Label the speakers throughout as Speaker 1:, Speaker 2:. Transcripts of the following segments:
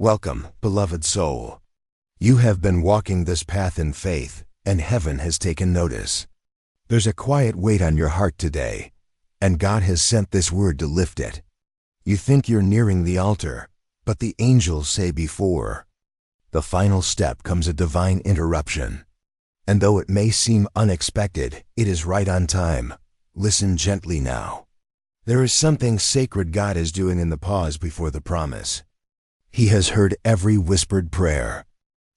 Speaker 1: Welcome, beloved soul. You have been walking this path in faith, and heaven has taken notice. There's a quiet weight on your heart today, and God has sent this word to lift it. You think you're nearing the altar, but the angels say before the final step comes a divine interruption. And though it may seem unexpected, it is right on time. Listen gently now. There is something sacred God is doing in the pause before the promise. He has heard every whispered prayer.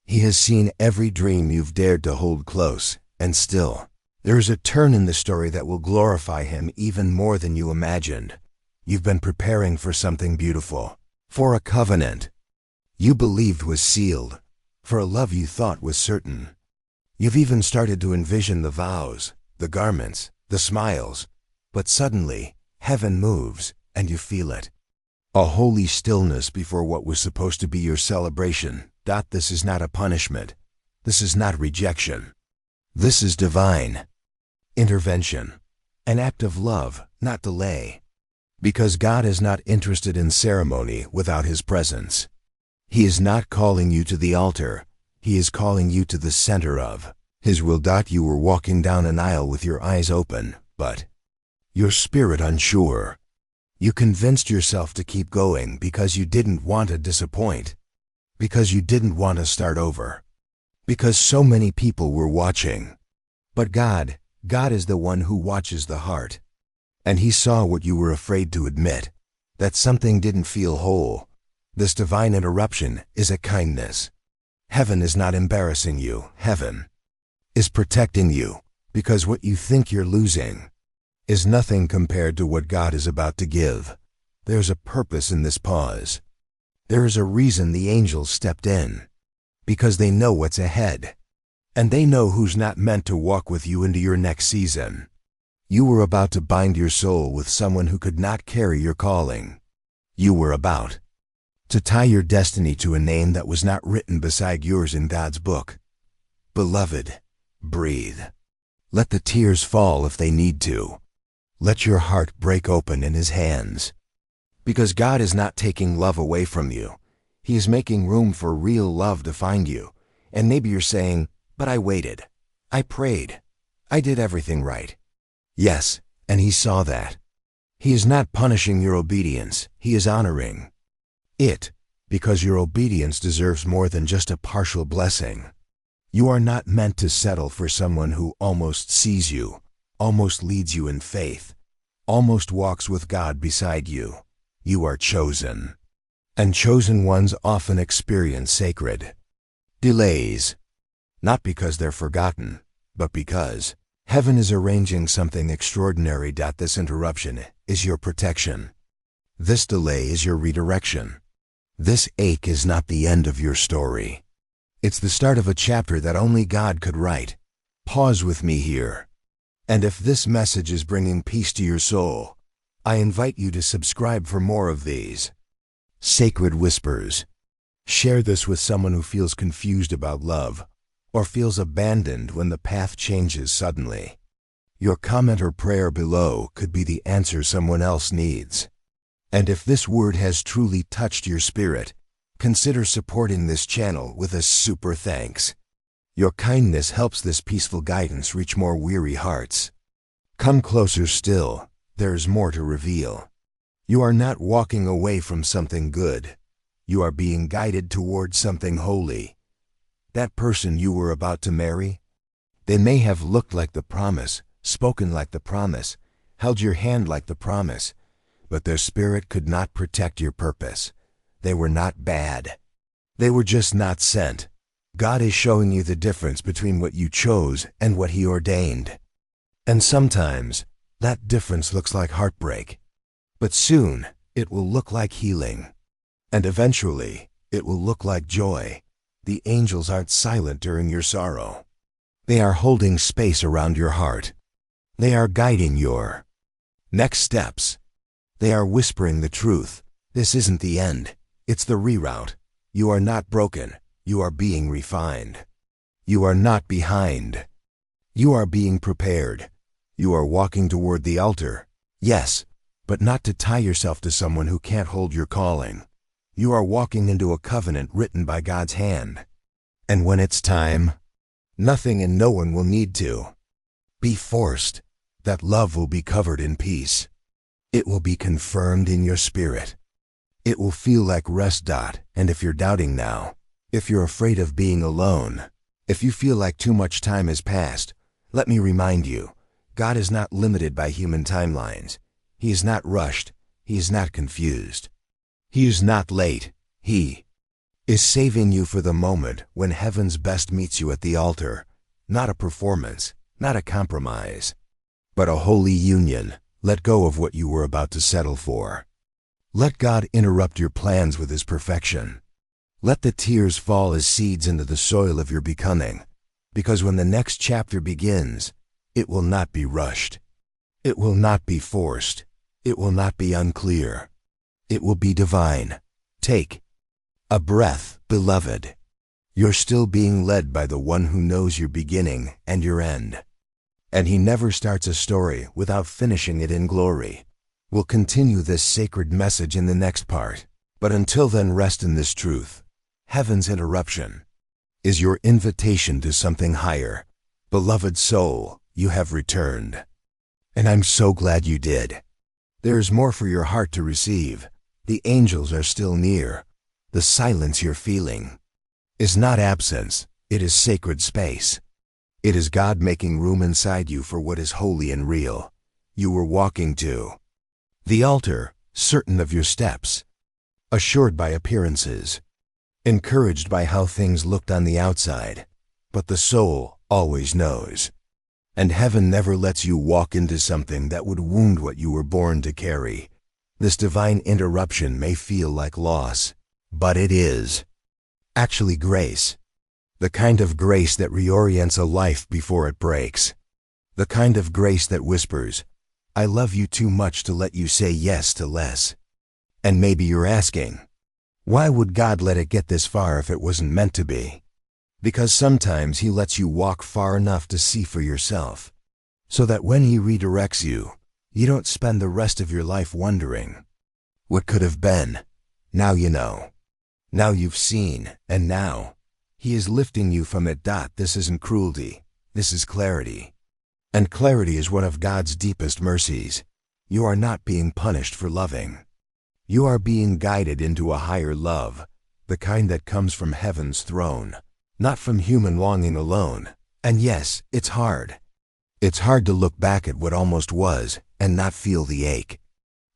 Speaker 1: He has seen every dream you've dared to hold close, and still, there is a turn in the story that will glorify Him even more than you imagined. You've been preparing for something beautiful, for a covenant you believed was sealed, for a love you thought was certain. You've even started to envision the vows, the garments, the smiles, but suddenly, heaven moves, and you feel it. A holy stillness before what was supposed to be your celebration. This is not a punishment. This is not rejection. This is divine intervention, an act of love, not delay. Because God is not interested in ceremony without His presence. He is not calling you to the altar. He is calling you to the center of His will. You were walking down an aisle with your eyes open, but your spirit unsure. You convinced yourself to keep going because you didn't want to disappoint, because you didn't want to start over, because so many people were watching. But God is the one who watches the heart. And He saw what you were afraid to admit, that something didn't feel whole. This divine interruption is a kindness. Heaven is not embarrassing you. Heaven is protecting you, because what you think you're losing is nothing compared to what God is about to give. There's a purpose in this pause. There is a reason the angels stepped in, because they know what's ahead, and they know who's not meant to walk with you into your next season. You were about to bind your soul with someone who could not carry your calling. You were about to tie your destiny to a name that was not written beside yours in God's book. Beloved, breathe. Let the tears fall if they need to. Let your heart break open in His hands. Because God is not taking love away from you. He is making room for real love to find you. And maybe you're saying, but I waited. I prayed. I did everything right. Yes, and He saw that. He is not punishing your obedience. He is honoring it, because your obedience deserves more than just a partial blessing. You are not meant to settle for someone who almost sees you, almost leads you in faith, almost walks with God beside you. You are chosen. And chosen ones often experience sacred delays, not because they're forgotten, but because heaven is arranging something extraordinary. This interruption is your protection. This delay is your redirection. This ache is not the end of your story. It's the start of a chapter that only God could write. Pause with me here. And if this message is bringing peace to your soul, I invite you to subscribe for more of these sacred whispers. Share this with someone who feels confused about love, or feels abandoned when the path changes suddenly. Your comment or prayer below could be the answer someone else needs. And if this word has truly touched your spirit, consider supporting this channel with a super thanks. Your kindness helps this peaceful guidance reach more weary hearts. Come closer still, there's more to reveal. You are not walking away from something good. You are being guided towards something holy. That person you were about to marry, they may have looked like the promise, spoken like the promise, held your hand like the promise, but their spirit could not protect your purpose. They were not bad. They were just not sent. God is showing you the difference between what you chose and what He ordained. And sometimes, that difference looks like heartbreak. But soon, it will look like healing. And eventually, it will look like joy. The angels aren't silent during your sorrow. They are holding space around your heart. They are guiding your next steps. They are whispering the truth. This isn't the end. It's the reroute. You are not broken. You are being refined. You are not behind. You are being prepared. You are walking toward the altar. Yes, but not to tie yourself to someone who can't hold your calling. You are walking into a covenant written by God's hand. And when it's time, nothing and no one will need to be forced. That love will be covered in peace. It will be confirmed in your spirit. It will feel like rest. And if you're doubting now, if you're afraid of being alone, if you feel like too much time has passed, let me remind you, God is not limited by human timelines. He is not rushed. He is not confused. He is not late. He is saving you for the moment when heaven's best meets you at the altar. Not a performance, not a compromise, but a holy union. Let go of what you were about to settle for. Let God interrupt your plans with His perfection. Let the tears fall as seeds into the soil of your becoming, because when the next chapter begins, it will not be rushed. It will not be forced. It will not be unclear. It will be divine. Take a breath, beloved. You're still being led by the one who knows your beginning and your end. And He never starts a story without finishing it in glory. We'll continue this sacred message in the next part. But until then, rest in this truth. Heaven's interruption is your invitation to something higher. Beloved soul, you have returned. And I'm so glad you did. There is more for your heart to receive. The angels are still near. The silence you're feeling is not absence. It is sacred space. It is God making room inside you for what is holy and real. You were walking to the altar, certain of your steps, assured by appearances, encouraged by how things looked on the outside, but the soul always knows. And heaven never lets you walk into something that would wound what you were born to carry. This divine interruption may feel like loss, but it is actually grace. The kind of grace that reorients a life before it breaks. The kind of grace that whispers, I love you too much to let you say yes to less. And maybe you're asking, why would God let it get this far if it wasn't meant to be? Because sometimes He lets you walk far enough to see for yourself, so that when He redirects you, you don't spend the rest of your life wondering what could have been. Now you know. Now you've seen, and now He is lifting you from it. This isn't cruelty. This is clarity. And clarity is one of God's deepest mercies. You are not being punished for loving. You are being guided into a higher love, the kind that comes from heaven's throne, not from human longing alone. And yes, it's hard. It's hard to look back at what almost was and not feel the ache.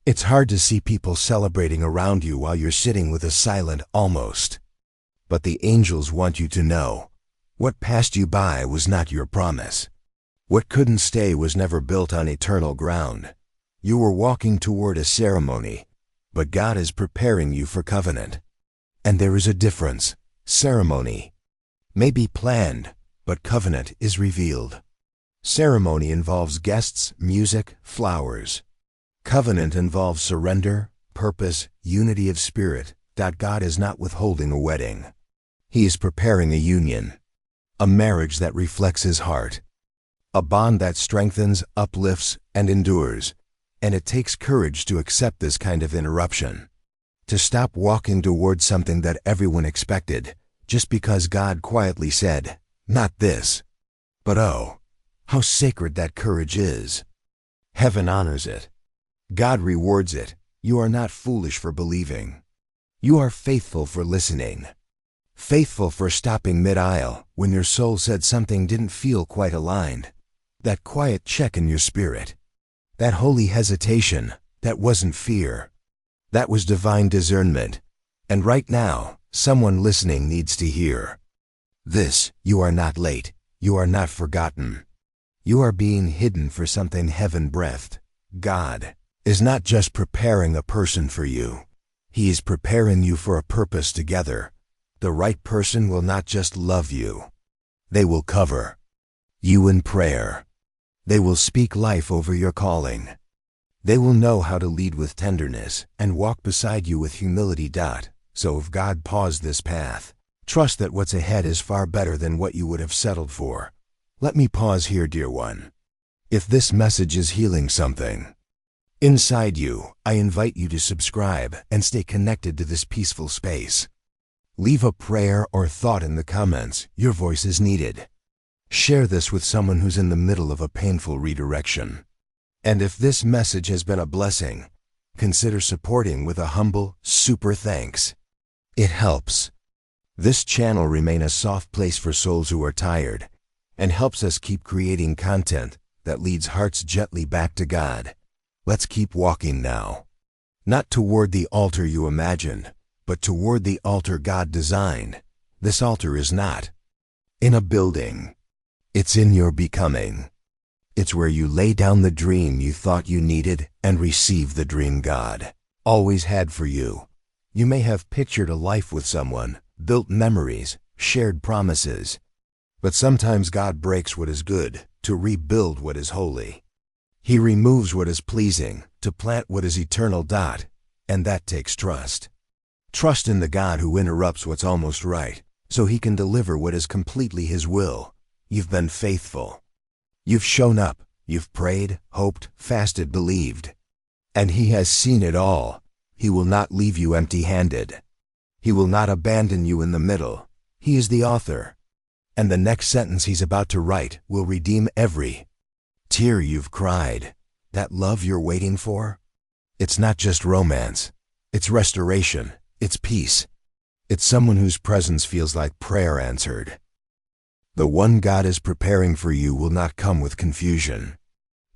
Speaker 1: It's hard to see people celebrating around you while you're sitting with a silent almost. But the angels want you to know, what passed you by was not your promise. What couldn't stay was never built on eternal ground. You were walking toward a ceremony, but God is preparing you for covenant. And there is a difference. Ceremony may be planned, but covenant is revealed. Ceremony involves guests, music, flowers. Covenant involves surrender, purpose, unity of spirit. God is not withholding a wedding. He is preparing a union, a marriage that reflects His heart, a bond that strengthens, uplifts, and endures. And it takes courage to accept this kind of interruption, to stop walking toward something that everyone expected, just because God quietly said, not this. But oh, how sacred that courage is. Heaven honors it. God rewards it. You are not foolish for believing. You are faithful for listening. Faithful for stopping mid-aisle when your soul said something didn't feel quite aligned. That quiet check in your spirit. That holy hesitation, that wasn't fear. That was divine discernment. And right now, someone listening needs to hear this: you are not late. You are not forgotten. You are being hidden for something heaven-breathed. God is not just preparing a person for you. He is preparing you for a purpose together. The right person will not just love you. They will cover you in prayer. They will speak life over your calling. They will know how to lead with tenderness and walk beside you with humility. So if God paused this path, trust that what's ahead is far better than what you would have settled for. Let me pause here, dear one. If this message is healing something, Inside you, I invite you to subscribe and stay connected to this peaceful space. Leave a prayer or thought in the comments. Your voice is needed. Share this with someone who's in the middle of a painful redirection. And if this message has been a blessing, consider supporting with a humble, super thanks. It helps this channel remain a soft place for souls who are tired, and helps us keep creating content that leads hearts gently back to God. Let's keep walking now. Not toward the altar you imagined, but toward the altar God designed. This altar is not in a building. It's in your becoming. It's where you lay down the dream you thought you needed and receive the dream God always had for you. You may have pictured a life with someone, built memories, shared promises. But sometimes God breaks what is good to rebuild what is holy. He removes what is pleasing to plant what is eternal. And that takes trust. Trust in the God who interrupts what's almost right, so He can deliver what is completely His will. You've been faithful. You've shown up. You've prayed, hoped, fasted, believed. And He has seen it all. He will not leave you empty-handed. He will not abandon you in the middle. He is the author. And the next sentence He's about to write will redeem every tear you've cried. That love you're waiting for? It's not just romance. It's restoration. It's peace. It's someone whose presence feels like prayer answered. The one God is preparing for you will not come with confusion.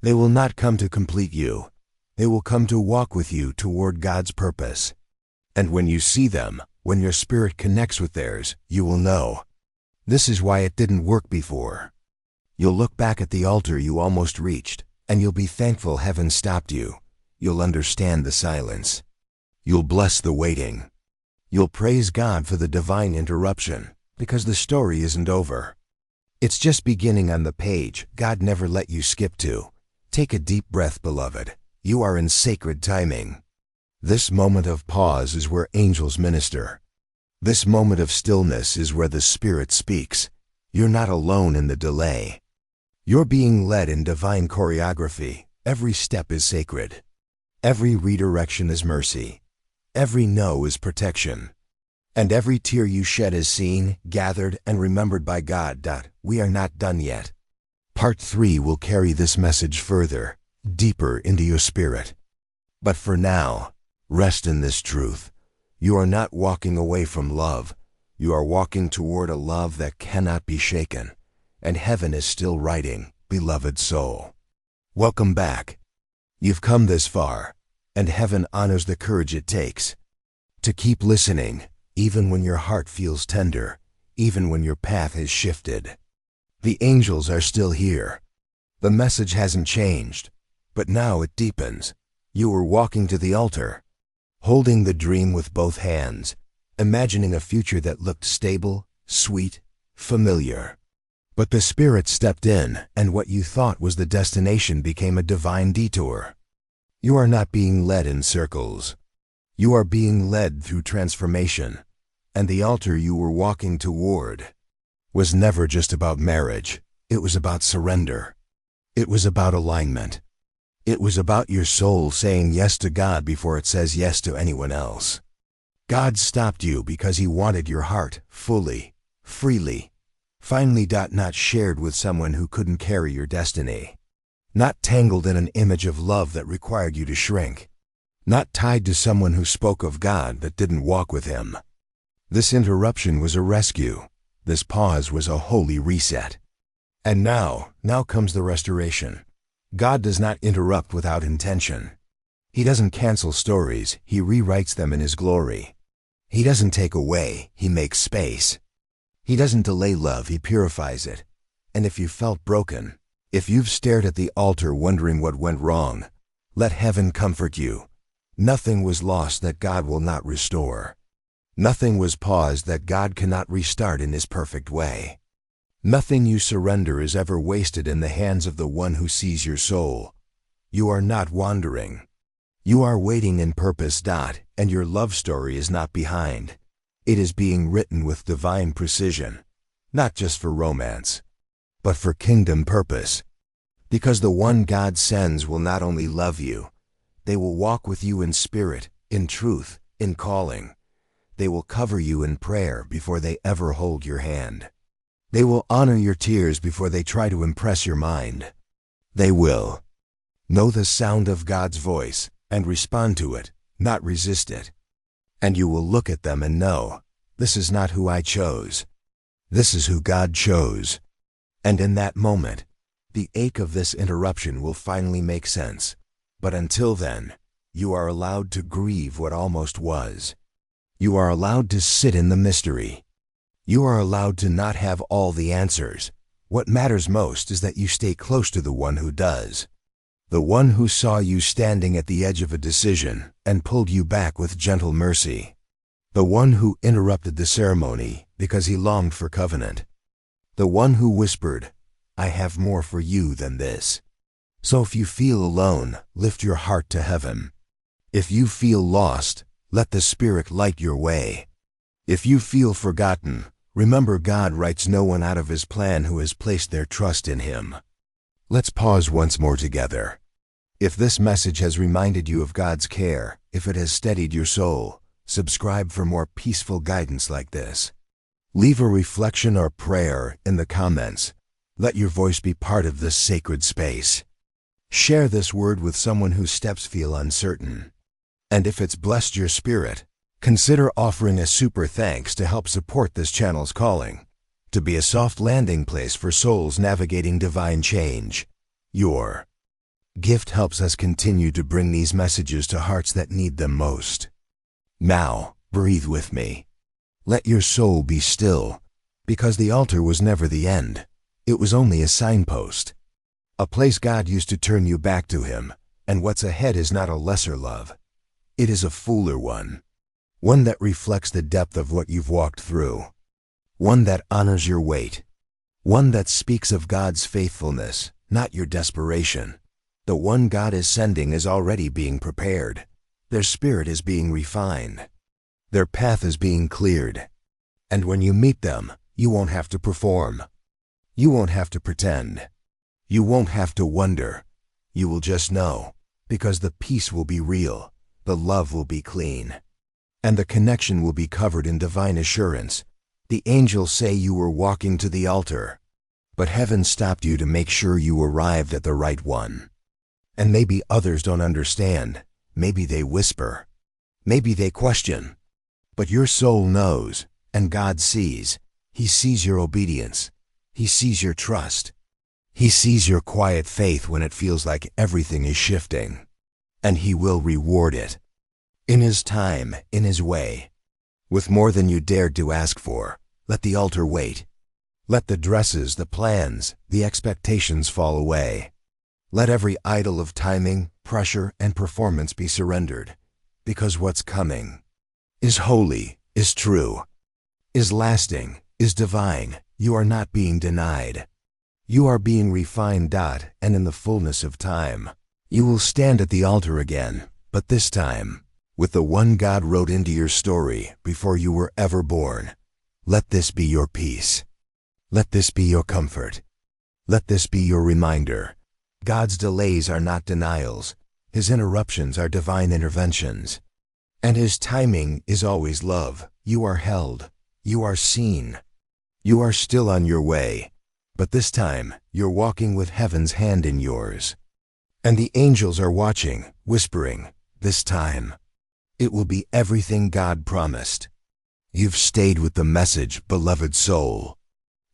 Speaker 1: They will not come to complete you. They will come to walk with you toward God's purpose. And when you see them, when your spirit connects with theirs, you will know. This is why it didn't work before. You'll look back at the altar you almost reached, and you'll be thankful heaven stopped you. You'll understand the silence. You'll bless the waiting. You'll praise God for the divine interruption, because the story isn't over. It's just beginning on the page God never let you skip to. Take a deep breath, beloved. You are in sacred timing. This moment of pause is where angels minister. This moment of stillness is where the Spirit speaks. You're not alone in the delay. You're being led in divine choreography. Every step is sacred. Every redirection is mercy. Every no is protection. And every tear you shed is seen, gathered, and remembered by God. We are not done yet. Part 3 will carry this message further, deeper into your spirit. But for now, rest in this truth. You are not walking away from love. You are walking toward a love that cannot be shaken. And heaven is still writing, beloved soul. Welcome back. You've come this far, and heaven honors the courage it takes to keep listening, even when your heart feels tender, even when your path has shifted. The angels are still here. The message hasn't changed, but now it deepens. You are walking to the altar, holding the dream with both hands, imagining a future that looked stable, sweet, familiar. But the Spirit stepped in, and what you thought was the destination became a divine detour. You are not being led in circles. You are being led through transformation, and the altar you were walking toward was never just about marriage. It was about surrender. It was about alignment. It was about your soul saying yes to God before it says yes to anyone else. God stopped you because He wanted your heart fully, freely, finally. Not shared with someone who couldn't carry your destiny. Not tangled in an image of love that required you to shrink. Not tied to someone who spoke of God that didn't walk with Him. This interruption was a rescue. This pause was a holy reset. And now comes the restoration. God does not interrupt without intention. He doesn't cancel stories, He rewrites them in His glory. He doesn't take away, He makes space. He doesn't delay love, He purifies it. And if you felt broken, if you've stared at the altar wondering what went wrong, let heaven comfort you. Nothing was lost that God will not restore. Nothing was paused that God cannot restart in His perfect way. Nothing you surrender is ever wasted in the hands of the one who sees your soul. You are not wandering. You are waiting in purpose. And your love story is not behind. It is being written with divine precision, not just for romance, but for kingdom purpose. Because the one God sends will not only love you, They will walk with you in spirit, in truth, in calling. They will cover you in prayer before they ever hold your hand. They will honor your tears before they try to impress your mind. They will know the sound of God's voice and respond to it, not resist it. And you will look at them and know, this is not who I chose. This is who God chose. And in that moment, the ache of this interruption will finally make sense. But until then, you are allowed to grieve what almost was. You are allowed to sit in the mystery. You are allowed to not have all the answers. What matters most is that you stay close to the one who does. The one who saw you standing at the edge of a decision and pulled you back with gentle mercy. The one who interrupted the ceremony because he longed for covenant. The one who whispered, I have more for you than this. So if you feel alone, lift your heart to heaven. If you feel lost, let the Spirit light your way. If you feel forgotten, remember God writes no one out of His plan who has placed their trust in Him. Let's pause once more together. If this message has reminded you of God's care, if it has steadied your soul, subscribe for more peaceful guidance like this. Leave a reflection or prayer in the comments. Let your voice be part of this sacred space. Share this word with someone whose steps feel uncertain. And if it's blessed your spirit, consider offering a super thanks to help support this channel's calling, to be a soft landing place for souls navigating divine change. Your gift helps us continue to bring these messages to hearts that need them most. Now, breathe with me. Let your soul be still, because the altar was never the end. It was only a signpost. A place God used to turn you back to Him, and what's ahead is not a lesser love. It is a fuller one. One that reflects the depth of what you've walked through. One that honors your weight. One that speaks of God's faithfulness, not your desperation. The one God is sending is already being prepared. Their spirit is being refined. Their path is being cleared. And when you meet them, you won't have to perform. You won't have to pretend. You won't have to wonder. You will just know, because the peace will be real, the love will be clean, and the connection will be covered in divine assurance. The angels say you were walking to the altar, but heaven stopped you to make sure you arrived at the right one. And maybe others don't understand. Maybe they whisper. Maybe they question. But your soul knows, and God sees. He sees your obedience. He sees your trust. He sees your quiet faith when it feels like everything is shifting. And He will reward it. In His time, in His way. With more than you dared to ask for, let the altar wait. Let the dresses, the plans, the expectations fall away. Let every idol of timing, pressure, and performance be surrendered. Because what's coming is holy, is true, is lasting, is divine. You are not being denied. You are being refined. And in the fullness of time, you will stand at the altar again, but this time, with the one God wrote into your story before you were ever born. Let this be your peace. Let this be your comfort. Let this be your reminder. God's delays are not denials. His interruptions are divine interventions. And His timing is always love. You are held. You are seen. You are still on your way. But this time, you're walking with heaven's hand in yours. And the angels are watching, whispering, this time, it will be everything God promised. You've stayed with the message, beloved soul.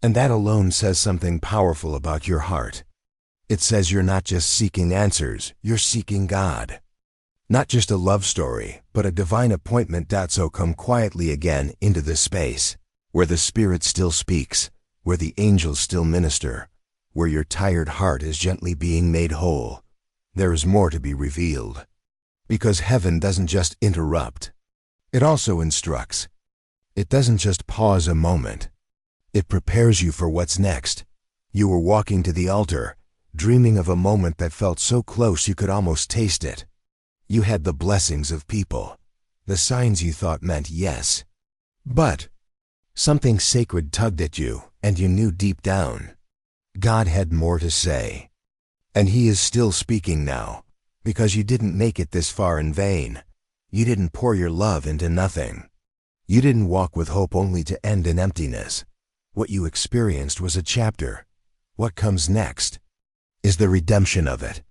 Speaker 1: And that alone says something powerful about your heart. It says you're not just seeking answers, you're seeking God. Not just a love story, but a divine appointment. So come quietly again into this space, where the Spirit still speaks, where the angels still minister, where your tired heart is gently being made whole. There is more to be revealed. Because heaven doesn't just interrupt. It also instructs. It doesn't just pause a moment. It prepares you for what's next. You were walking to the altar, dreaming of a moment that felt so close you could almost taste it. You had the blessings of people, the signs you thought meant yes. But something sacred tugged at you, and you knew deep down, God had more to say. And He is still speaking now, because you didn't make it this far in vain. You didn't pour your love into nothing. You didn't walk with hope only to end in emptiness. What you experienced was a chapter. What comes next is the redemption of it.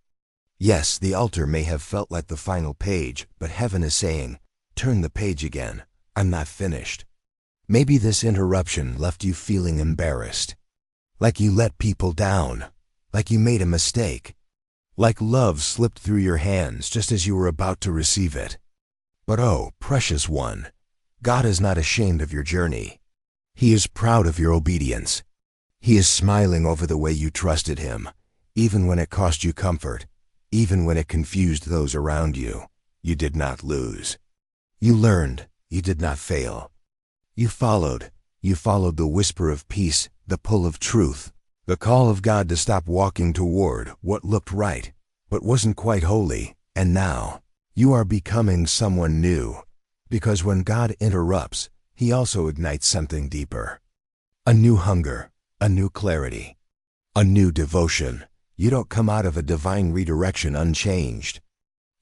Speaker 1: Yes, the altar may have felt like the final page, but heaven is saying, turn the page again. I'm not finished. Maybe this interruption left you feeling embarrassed, like you let people down, like you made a mistake, like love slipped through your hands just as you were about to receive it. But oh, precious one, God is not ashamed of your journey. He is proud of your obedience. He is smiling over the way you trusted Him, even when it cost you comfort, even when it confused those around you. You did not lose. You learned. You did not fail. You followed the whisper of peace, the pull of truth, the call of God to stop walking toward what looked right, but wasn't quite holy. And now, you are becoming someone new, because when God interrupts, He also ignites something deeper. A new hunger, a new clarity, a new devotion. You don't come out of a divine redirection unchanged.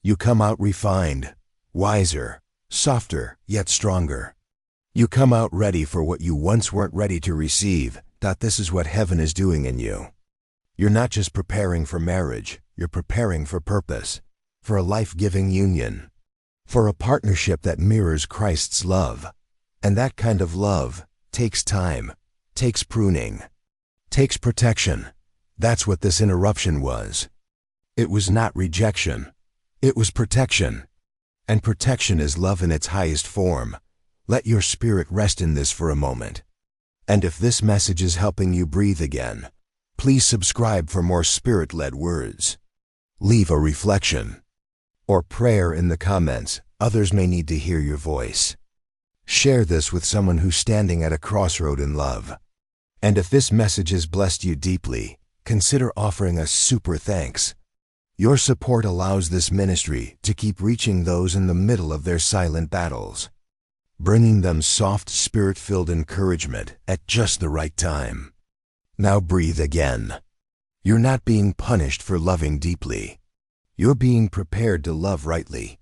Speaker 1: You come out refined, wiser, softer, yet stronger. You come out ready for what you once weren't ready to receive. This is what heaven is doing in you. You're not just preparing for marriage, you're preparing for purpose, for a life-giving union, for a partnership that mirrors Christ's love. And that kind of love takes time, takes pruning, takes protection. That's what this interruption was. It was not rejection, it was protection. And protection is love in its highest form. Let your spirit rest in this for a moment. And if this message is helping you breathe again, please subscribe for more spirit-led words. Leave a reflection or prayer in the comments. Others may need to hear your voice. Share this with someone who's standing at a crossroad in love. And if this message has blessed you deeply, consider offering us super thanks. Your support allows this ministry to keep reaching those in the middle of their silent battles, bringing them soft, spirit-filled encouragement at just the right time. Now breathe again. You're not being punished for loving deeply. You're being prepared to love rightly.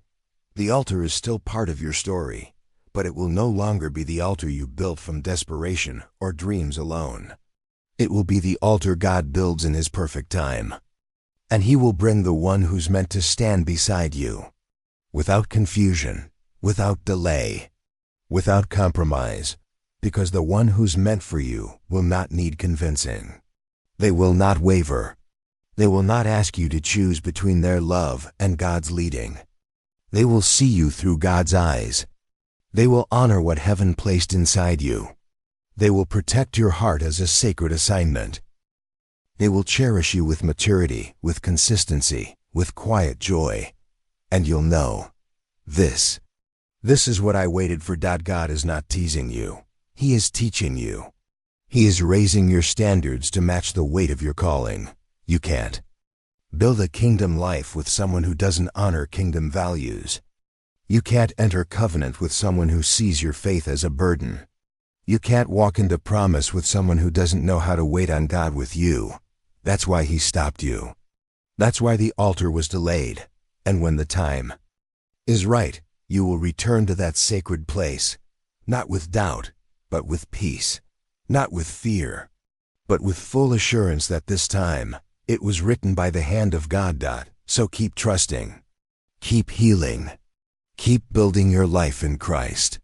Speaker 1: The altar is still part of your story, but it will no longer be the altar you built from desperation or dreams alone. It will be the altar God builds in His perfect time. And He will bring the one who's meant to stand beside you, without confusion, without delay, without compromise, because the one who's meant for you will not need convincing. They will not waver. They will not ask you to choose between their love and God's leading. They will see you through God's eyes. They will honor what heaven placed inside you. They will protect your heart as a sacred assignment. They will cherish you with maturity, with consistency, with quiet joy. And you'll know, this is what I waited for. God is not teasing you. He is teaching you. He is raising your standards to match the weight of your calling. You can't build a kingdom life with someone who doesn't honor kingdom values. You can't enter covenant with someone who sees your faith as a burden. You can't walk into promise with someone who doesn't know how to wait on God with you. That's why He stopped you. That's why the altar was delayed. And when the time is right, you will return to that sacred place, not with doubt, but with peace, not with fear, but with full assurance that this time, it was written by the hand of God. So keep trusting, keep healing, keep building your life in Christ.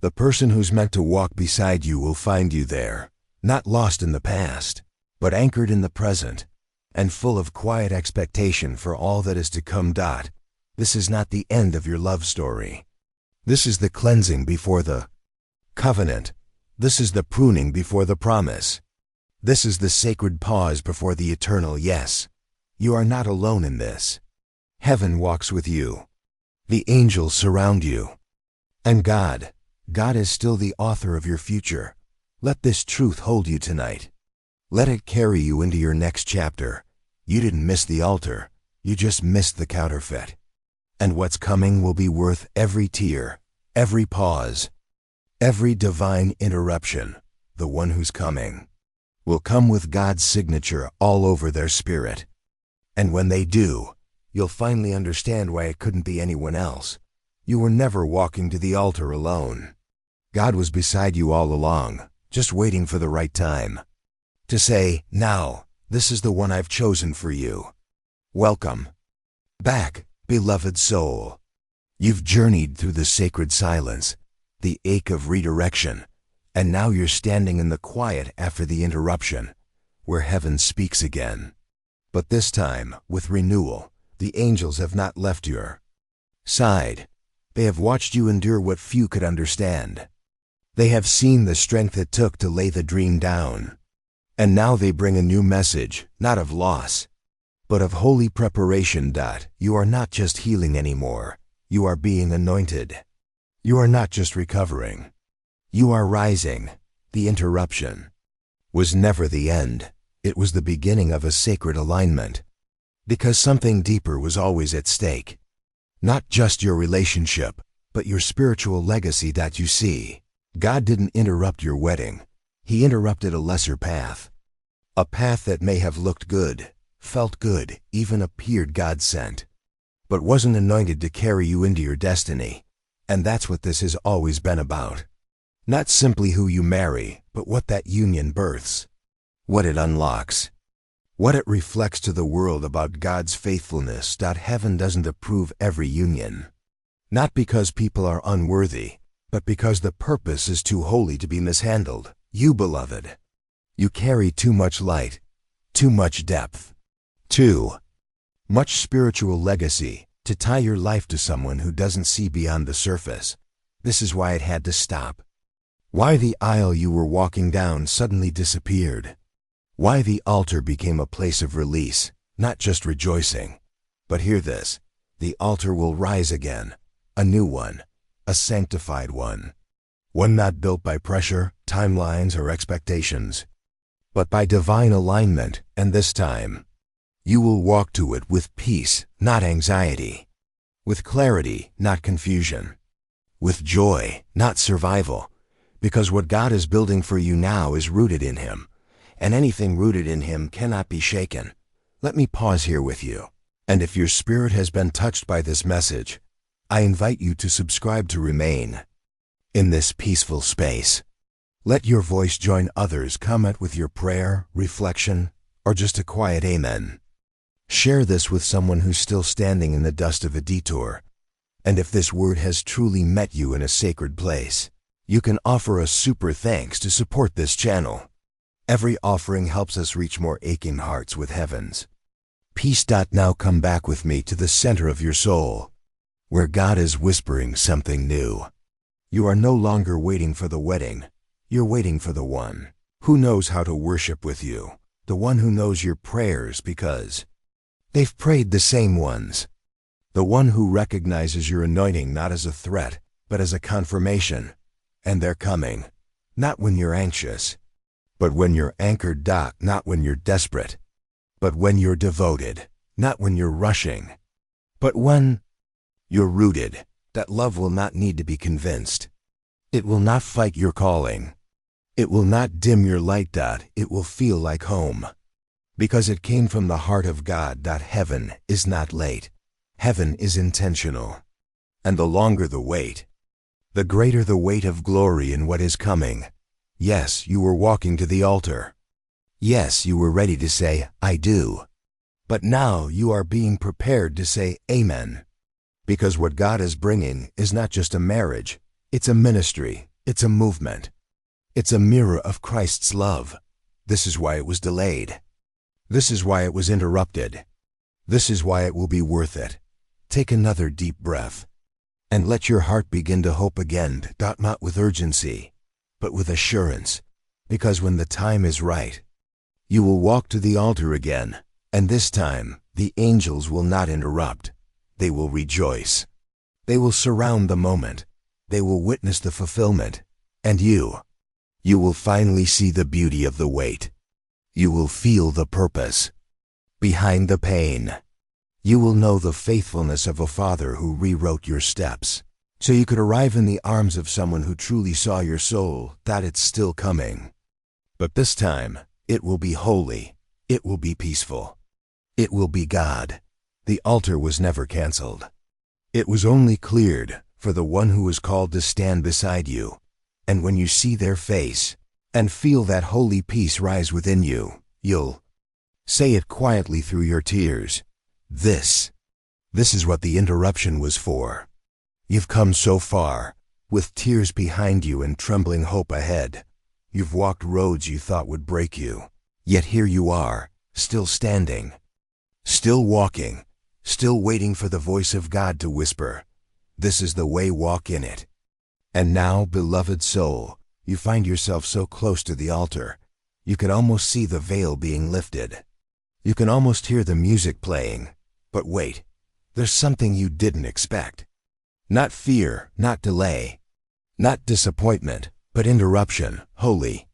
Speaker 1: The person who's meant to walk beside you will find you there, not lost in the past, but anchored in the present, and full of quiet expectation for all that is to come. This is not the end of your love story. This is the cleansing before the covenant. This is the pruning before the promise. This is the sacred pause before the eternal yes. You are not alone in this. Heaven walks with you. The angels surround you. And God is still the author of your future. Let this truth hold you tonight. Let it carry you into your next chapter. You didn't miss the altar. You just missed the counterfeit. And what's coming will be worth every tear, every pause, every divine interruption. The one who's coming will come with God's signature all over their spirit. And when they do, you'll finally understand why it couldn't be anyone else. You were never walking to the altar alone. God was beside you all along, just waiting for the right time to say, "Now, this is the one I've chosen for you." Welcome back, beloved soul. You've journeyed through the sacred silence, the ache of redirection, and now you're standing in the quiet after the interruption, where heaven speaks again. But this time, with renewal, the angels have not left your side. They have watched you endure what few could understand. They have seen the strength it took to lay the dream down. And now they bring a new message, not of loss, but of holy preparation. You are not just healing anymore. You are being anointed. You are not just recovering. You are rising. The interruption was never the end. It was the beginning of a sacred alignment. Because something deeper was always at stake. Not just your relationship, but your spiritual legacy. You see, God didn't interrupt your wedding. He interrupted a lesser path. A path that may have looked good, felt good, even appeared God-sent, but wasn't anointed to carry you into your destiny. And that's what this has always been about. Not simply who you marry, but what that union births, what it unlocks, what it reflects to the world about God's faithfulness. Heaven doesn't approve every union, not because people are unworthy, but because the purpose is too holy to be mishandled. You, beloved, you carry too much light, too much depth, too much spiritual legacy to tie your life to someone who doesn't see beyond the surface. This is why it had to stop. Why the aisle you were walking down suddenly disappeared. Why the altar became a place of release, not just rejoicing. But hear this, the altar will rise again, a new one, a sanctified one. One not built by pressure, timelines, or expectations, but by divine alignment. And this time, you will walk to it with peace, not anxiety, with clarity, not confusion, with joy, not survival, because what God is building for you now is rooted in Him, and anything rooted in Him cannot be shaken. Let me pause here with you, and if your spirit has been touched by this message, I invite you to subscribe to remain in this peaceful space. Let your voice join others. Comment with your prayer, reflection, or just a quiet amen. Share this with someone who's still standing in the dust of a detour. And if this word has truly met you in a sacred place, you can offer a super thanks to support this channel. Every offering helps us reach more aching hearts with heaven's peace. Now come back with me to the center of your soul, where God is whispering something new. You are no longer waiting for the wedding. You're waiting for the one who knows how to worship with you, the one who knows your prayers because they've prayed the same ones, the one who recognizes your anointing not as a threat, but as a confirmation. And they're coming, not when you're anxious, but when you're anchored. Not when you're desperate, but when you're devoted. Not when you're rushing, but when you're rooted. That love will not need to be convinced. It will not fight your calling. It will not dim your light. It will feel like home, because it came from the heart of God. Heaven is not late. Heaven is intentional. And the longer the wait, the greater the weight of glory in what is coming. Yes, you were walking to the altar. Yes, you were ready to say, "I do." But now you are being prepared to say, "Amen." Because what God is bringing is not just a marriage, it's a ministry, it's a movement. It's a mirror of Christ's love. This is why it was delayed. This is why it was interrupted. This is why it will be worth it. Take another deep breath and let your heart begin to hope again. Not with urgency, but with assurance, because when the time is right, you will walk to the altar again, and this time the angels will not interrupt. They will rejoice. They will surround the moment. They will witness the fulfillment. And you will finally see the beauty of the wait. You will feel the purpose behind the pain. You will know the faithfulness of a Father who rewrote your steps, so you could arrive in the arms of someone who truly saw your soul. It's still coming. But this time, it will be holy. It will be peaceful. It will be God. The altar was never canceled. It was only cleared for the one who was called to stand beside you. And when you see their face and feel that holy peace rise within you, you'll say it quietly through your tears. This is what the interruption was for. You've come so far, with tears behind you and trembling hope ahead. You've walked roads you thought would break you. Yet here you are, still standing, still walking, still waiting for the voice of God to whisper, "This is the way, walk in it." And now, beloved soul, you find yourself so close to the altar, you can almost see the veil being lifted. You can almost hear the music playing. But wait, there's something you didn't expect. Not fear, not delay, not disappointment, but interruption, holy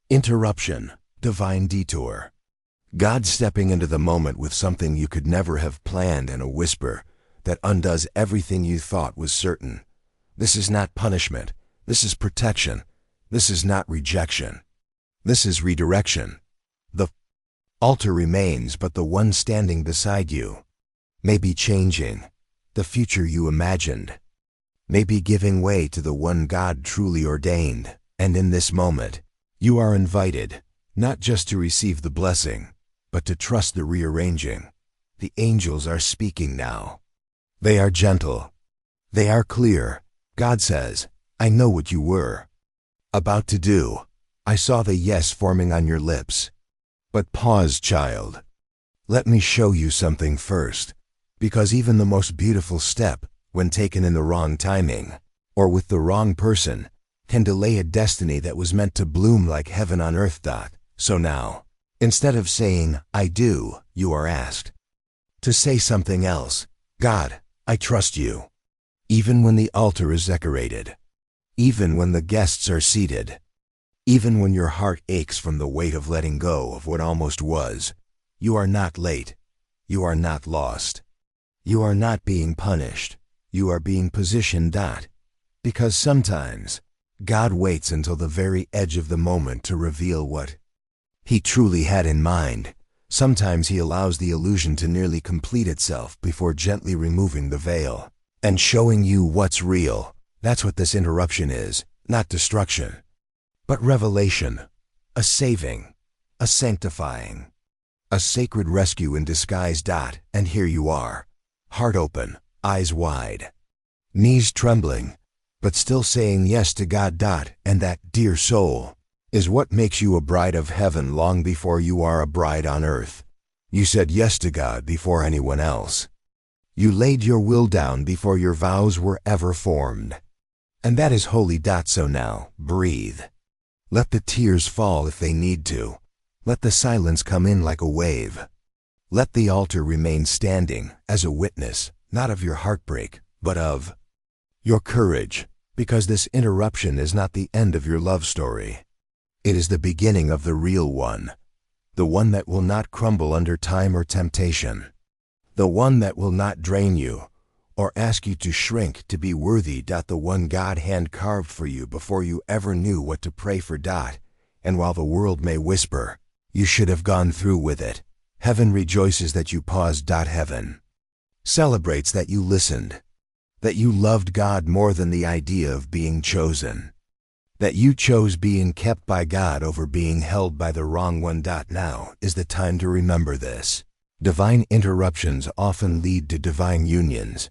Speaker 1: interruption, divine detour. God stepping into the moment with something you could never have planned and a whisper that undoes everything you thought was certain. This is not punishment. This is protection. This is not rejection. This is redirection. The altar remains, but the one standing beside you may be changing. The future you imagined may be giving way to the one God truly ordained. And in this moment, you are invited not just to receive the blessing, but to trust the rearranging. The angels are speaking now. They are gentle. They are clear. God says, "I know what you were about to do. I saw the yes forming on your lips. But pause, child. Let me show you something first. Because even the most beautiful step, when taken in the wrong timing, or with the wrong person, can delay a destiny that was meant to bloom like heaven on earth. So now, instead of saying, 'I do,' you are asked to say something else. 'God, I trust you.' Even when the altar is decorated, even when the guests are seated, even when your heart aches from the weight of letting go of what almost was, you are not late. You are not lost. You are not being punished. You are being positioned. Because sometimes God waits until the very edge of the moment to reveal what He truly had in mind. Sometimes He allows the illusion to nearly complete itself before gently removing the veil and showing you what's real. That's what this interruption is, not destruction, but revelation, a saving, a sanctifying, a sacred rescue in disguise. And here you are, heart open, eyes wide, knees trembling, but still saying yes to God. And that, dear soul, is what makes you a bride of heaven long before you are a bride on earth. You said yes to God before anyone else. You laid your will down before your vows were ever formed. And that is holy. So now, breathe. Let the tears fall if they need to. Let the silence come in like a wave. Let the altar remain standing as a witness, not of your heartbreak, but of your courage, because this interruption is not the end of your love story. It is the beginning of the real one, the one that will not crumble under time or temptation, the one that will not drain you or ask you to shrink to be worthy. The one God hand-carved for you before you ever knew what to pray for. And while the world may whisper, you should have gone through with it, heaven rejoices that you paused. Heaven celebrates that you listened, that you loved God more than the idea of being chosen, that you chose being kept by God over being held by the wrong one. Now is the time to remember this. Divine interruptions often lead to divine unions,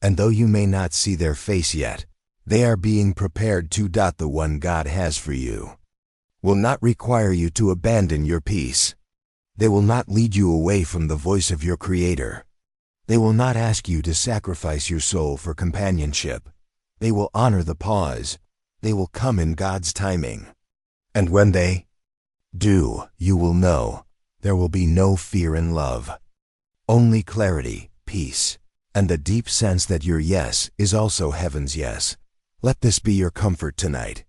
Speaker 1: and though you may not see their face yet, they are being prepared to. The one God has for you will not require you to abandon your peace. They will not lead you away from the voice of your Creator. They will not ask you to sacrifice your soul for companionship. They will honor the pause. They will come in God's timing. And when they do, you will know there will be no fear in love, only clarity, peace, and the deep sense that your yes is also heaven's yes. Let this be your comfort tonight.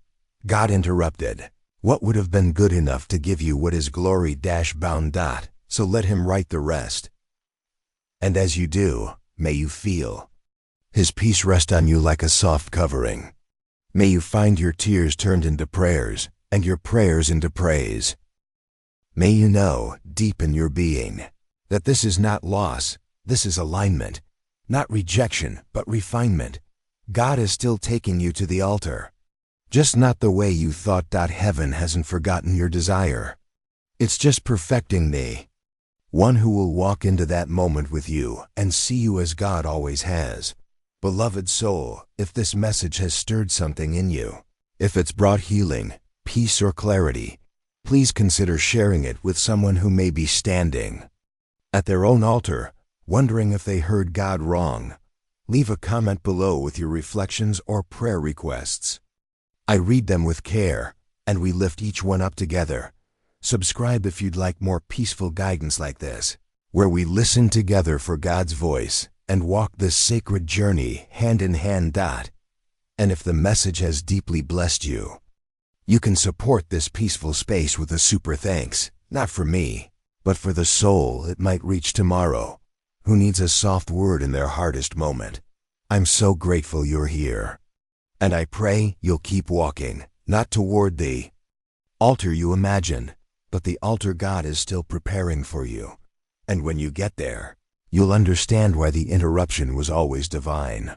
Speaker 1: God interrupted what would have been good enough to give you what is glory-bound. So let Him write the rest. And as you do, may you feel His peace rest on you like a soft covering. May you find your tears turned into prayers, and your prayers into praise. May you know, deep in your being, that this is not loss, This is alignment. Not rejection, but refinement. God is still taking you to the altar. Just not the way you thought. Heaven hasn't forgotten your desire. It's just perfecting the one who will walk into that moment with you and see you as God always has. Beloved soul, if this message has stirred something in you, if it's brought healing, peace, or clarity, please consider sharing it with someone who may be standing at their own altar, wondering if they heard God wrong. Leave a comment below with your reflections or prayer requests. I read them with care, and we lift each one up together. Subscribe if you'd like more peaceful guidance like this, where we listen together for God's voice and walk this sacred journey hand in hand. And if the message has deeply blessed you, you can support this peaceful space with a super thanks, not for me, but for the soul it might reach tomorrow, who needs a soft word in their hardest moment. I'm so grateful you're here. And I pray you'll keep walking, not toward the altar you imagine, but the altar God is still preparing for you. And when you get there, you'll understand why the interruption was always divine.